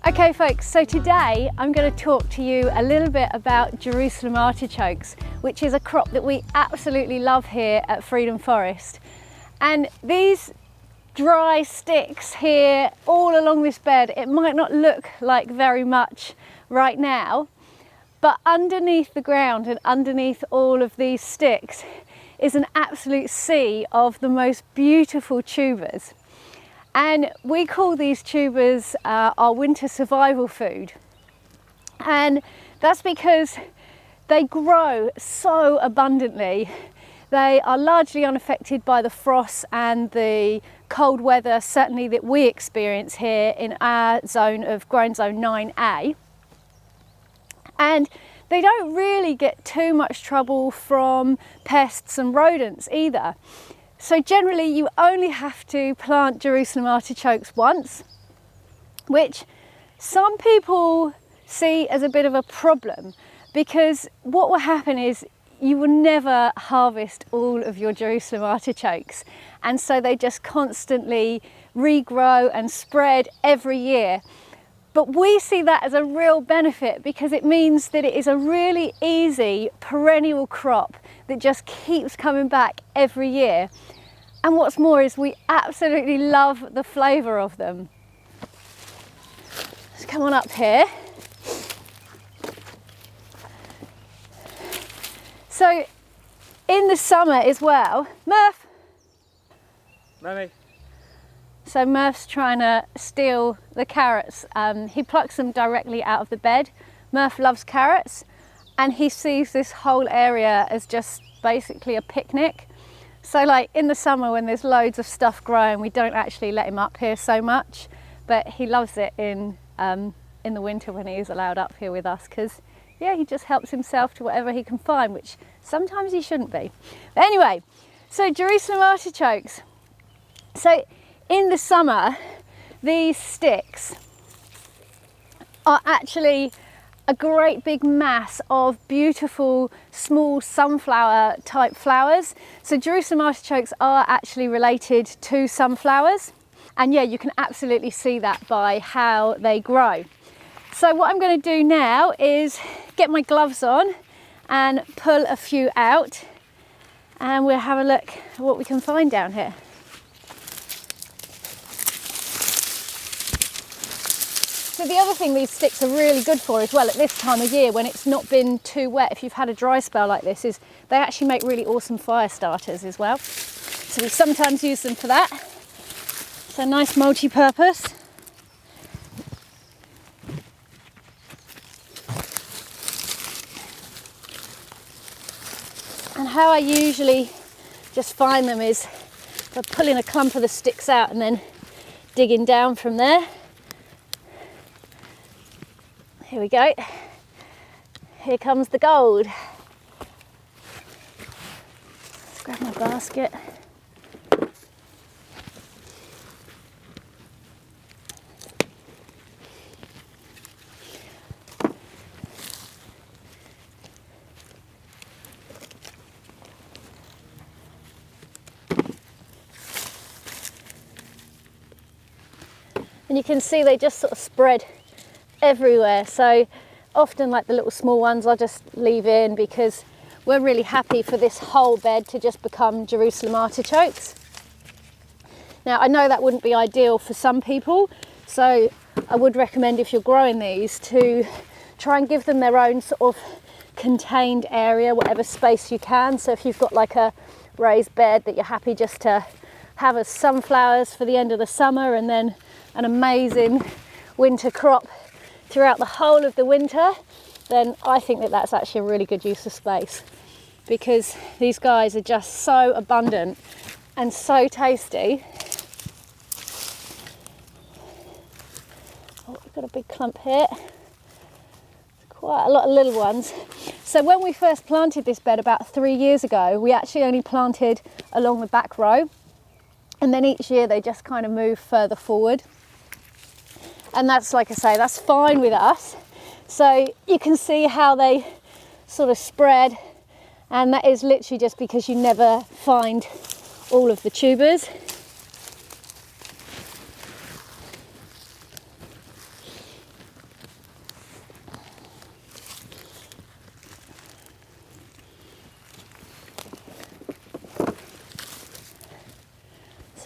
Okay folks, so today I'm going to talk to you a little bit about Jerusalem artichokes, which is a crop that we absolutely love here at Freedom Forest. And these dry sticks here all along this bed, it might not look like very much right now, but underneath the ground and underneath all of these sticks is an absolute sea of the most beautiful tubers. And we call these tubers our winter survival food. And that's because they grow so abundantly. They are largely unaffected by the frost and the cold weather, certainly that we experience here in our zone of growing zone 9A. And they don't really get too much trouble from pests and rodents either. So generally you only have to plant Jerusalem artichokes once, which some people see as a bit of a problem, because what will happen is you will never harvest all of your Jerusalem artichokes, and so they just constantly regrow and spread every year. But we see that as a real benefit because it means that it is a really easy perennial crop that just keeps coming back every year. And what's more is we absolutely love the flavour of them. Let's come on up here. So in the summer as well, Murph. Mummy. So Murph's trying to steal the carrots. He plucks them directly out of the bed. Murph loves carrots and he sees this whole area as just basically a picnic. So like in the summer when there's loads of stuff growing, we don't actually let him up here so much, but he loves it in the winter when he is allowed up here with us, because yeah, he just helps himself to whatever he can find, which sometimes he shouldn't be. But anyway, so Jerusalem artichokes. So in the summer, these sticks are actually a great big mass of beautiful small sunflower type flowers. So Jerusalem artichokes are actually related to sunflowers. And yeah, you can absolutely see that by how they grow. So what I'm going to do now is get my gloves on and pull a few out, and we'll have a look at what we can find down here. So the other thing these sticks are really good for as well at this time of year when it's not been too wet, if you've had a dry spell like this, is they actually make really awesome fire starters as well. So we sometimes use them for that. So nice multi-purpose. And how I usually just find them is by pulling a clump of the sticks out and then digging down from there. Here we go. Here comes the gold. Let's grab my basket. And you can see they just sort of spread everywhere. So often like the little small ones I'll just leave in because we're really happy for this whole bed to just become Jerusalem artichokes. Now I know that wouldn't be ideal for some people, so I would recommend if you're growing these to try and give them their own sort of contained area, whatever space you can. So if you've got like a raised bed that you're happy just to have as sunflowers for the end of the summer and then an amazing winter crop throughout the whole of the winter, then I think that that's actually a really good use of space, because these guys are just so abundant and so tasty. Oh, we've got a big clump here. Quite a lot of little ones. So when we first planted this bed about 3 years ago, we actually only planted along the back row, and then each year they just kind of move further forward. And that's, like I say, that's fine with us. So you can see how they sort of spread, and that is literally just because you never find all of the tubers.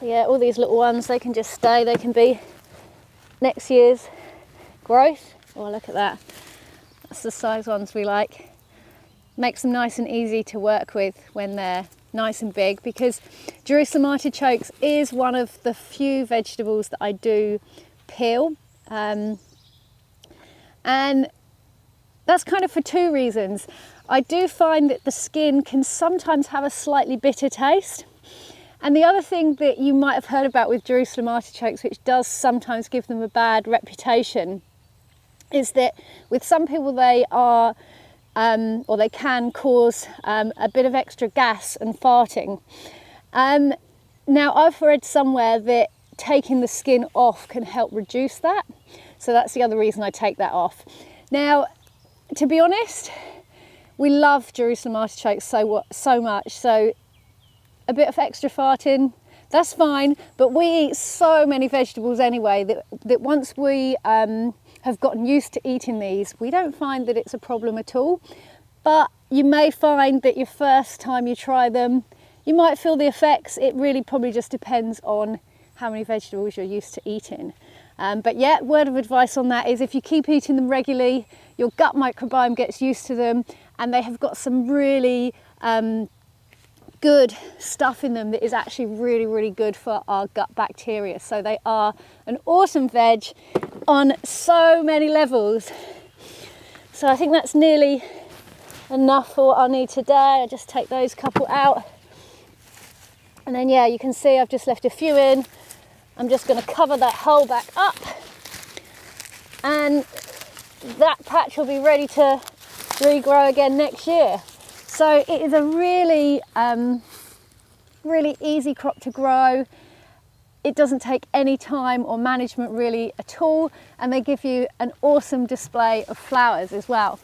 So yeah, all these little ones, they can just stay, they can be next year's growth. Oh, look at that. That's the size ones we like. Makes them nice and easy to work with when they're nice and big, because Jerusalem artichokes is one of the few vegetables that I do peel. And that's kind of for two reasons. I do find that the skin can sometimes have a slightly bitter taste. And the other thing that you might have heard about with Jerusalem artichokes, which does sometimes give them a bad reputation, is that with some people they are, or they can cause a bit of extra gas and farting. Now I've read somewhere that taking the skin off can help reduce that. So that's the other reason I take that off. Now, to be honest, we love Jerusalem artichokes so much, so a bit of extra farting, that's fine, but we eat so many vegetables anyway that once we have gotten used to eating these, we don't find that it's a problem at all. But you may find that your first time you try them, you might feel the effects. It really probably just depends on how many vegetables you're used to eating. But yeah, word of advice on that is if you keep eating them regularly, your gut microbiome gets used to them, and they have got some really good stuff in them that is actually really, really good for our gut bacteria. So they are an awesome veg on so many levels. So I think that's nearly enough for what I need today. I'll just take those couple out. And then yeah, you can see I've just left a few in. I'm just going to cover that hole back up, and that patch will be ready to regrow again next year. So it is a really, really easy crop to grow. It doesn't take any time or management really at all, and they give you an awesome display of flowers as well.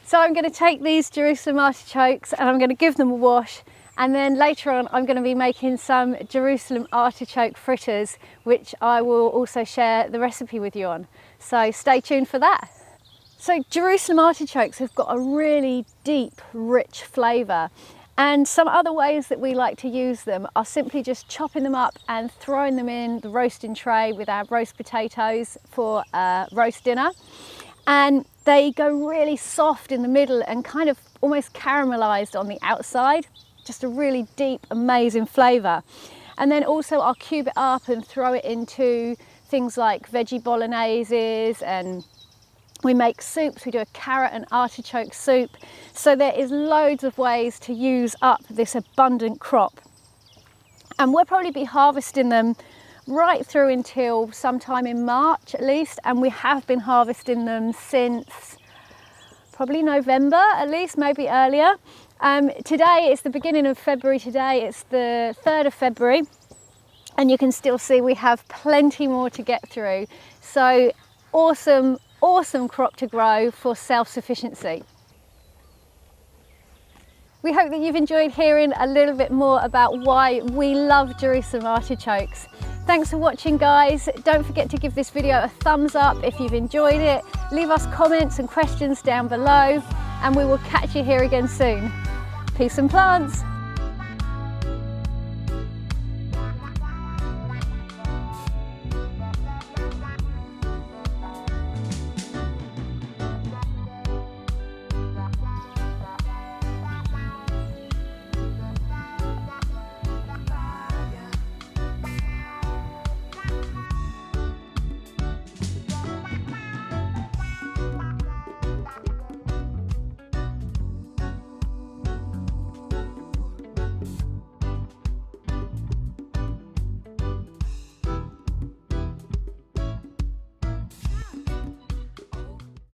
So I'm going to take these Jerusalem artichokes and I'm going to give them a wash, and then later on I'm going to be making some Jerusalem artichoke fritters, which I will also share the recipe with you on. So stay tuned for that. So Jerusalem artichokes have got a really deep, rich flavour, and some other ways that we like to use them are simply just chopping them up and throwing them in the roasting tray with our roast potatoes for roast dinner. And they go really soft in the middle and kind of almost caramelised on the outside. Just a really deep, amazing flavour. And then also I'll cube it up and throw it into things like veggie bologneses, and we make soups. We do a carrot and artichoke soup. So there is loads of ways to use up this abundant crop. And we'll probably be harvesting them right through until sometime in March at least. And we have been harvesting them since probably November at least, maybe earlier. Today it's the beginning of February today. It's the 3rd of February. And you can still see we have plenty more to get through. So awesome, awesome crop to grow for self-sufficiency. We hope that you've enjoyed hearing a little bit more about why we love Jerusalem artichokes. Thanks for watching, guys. Don't forget to give this video a thumbs up if you've enjoyed it. Leave us comments and questions down below, and we will catch you here again soon. Peace and plants.